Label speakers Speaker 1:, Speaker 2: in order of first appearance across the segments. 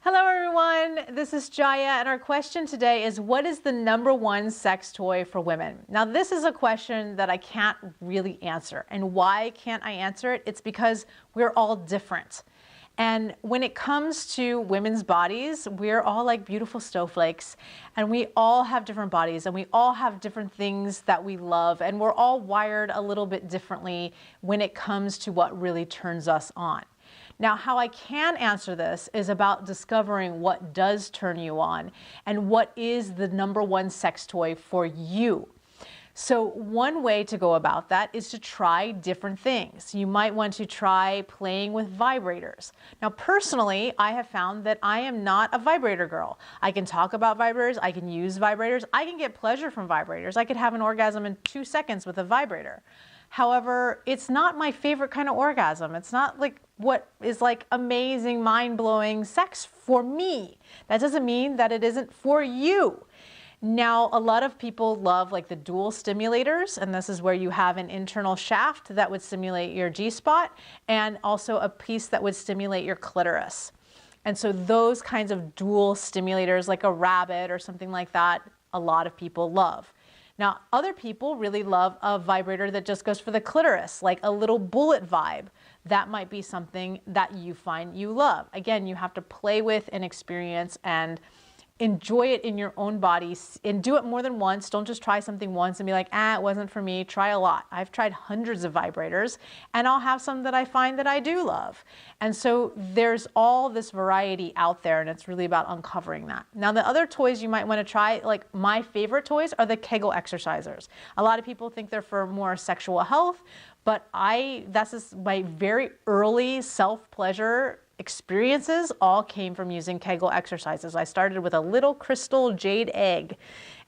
Speaker 1: Hello everyone, this is Jaya, and our question today is, what is the #1 sex toy for women? Now this is a question that I can't really answer. And why can't I answer it? It's because we're all different. And when it comes to women's bodies, we're all like beautiful snowflakes, and we all have different bodies, and we all have different things that we love, and we're all wired a little bit differently when it comes to what really turns us on. Now, how I can answer this is about discovering what does turn you on and what is the #1 sex toy for you. So one way to go about that is to try different things. You might want to try playing with vibrators. Now, personally, I have found that I am not a vibrator girl. I can talk about vibrators, I can use vibrators, I can get pleasure from vibrators. I could have an orgasm in 2 seconds with a vibrator. However, it's not my favorite kind of orgasm. It's not like what is like amazing, mind-blowing sex for me. That doesn't mean that it isn't for you. Now, a lot of people love like the dual stimulators, and this is where you have an internal shaft that would stimulate your G-spot and also a piece that would stimulate your clitoris. And so those kinds of dual stimulators, like a rabbit or something like that, a lot of people love. Now, other people really love a vibrator that just goes for the clitoris, like a little bullet vibe. That might be something that you find you love. Again, you have to play with and experience and enjoy it in your own body, and do it more than once. Don't just try something once and be like, it wasn't for me. Try a lot. I've tried hundreds of vibrators, and I'll have some that I find that I do love. And so there's all this variety out there, and it's really about uncovering that. Now, the other toys you might want to try, like my favorite toys are the Kegel exercisers. A lot of people think they're for more sexual health, but this is my very early self-pleasure experiences all came from using Kegel exercises. I started with a little crystal jade egg,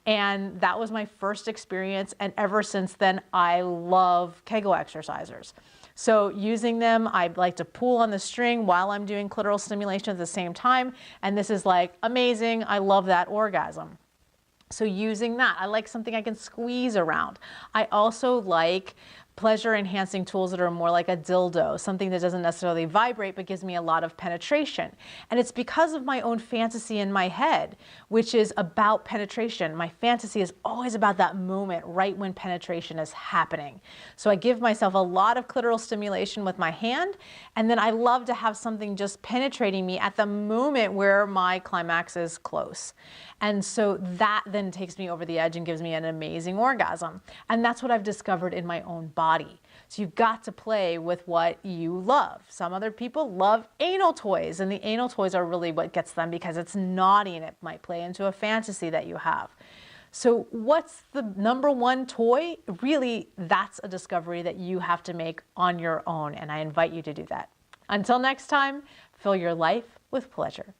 Speaker 1: and that was my first experience, and ever since then I love Kegel exercisers. So using them, I like to pull on the string while I'm doing clitoral stimulation at the same time, and this is like amazing. I love that orgasm. So using that, I like something I can squeeze around. I also like pleasure enhancing tools that are more like a dildo, something that doesn't necessarily vibrate but gives me a lot of penetration. And it's because of my own fantasy in my head, which is about penetration. My fantasy is always about that moment right when penetration is happening. So I give myself a lot of clitoral stimulation with my hand, and then I love to have something just penetrating me at the moment where my climax is close. And so that then takes me over the edge and gives me an amazing orgasm. And that's what I've discovered in my own body. So you've got to play with what you love. Some other people love anal toys, and the anal toys are really what gets them because it's naughty and it might play into a fantasy that you have. So what's the #1 toy? Really, that's a discovery that you have to make on your own, and I invite you to do that. Until next time, fill your life with pleasure.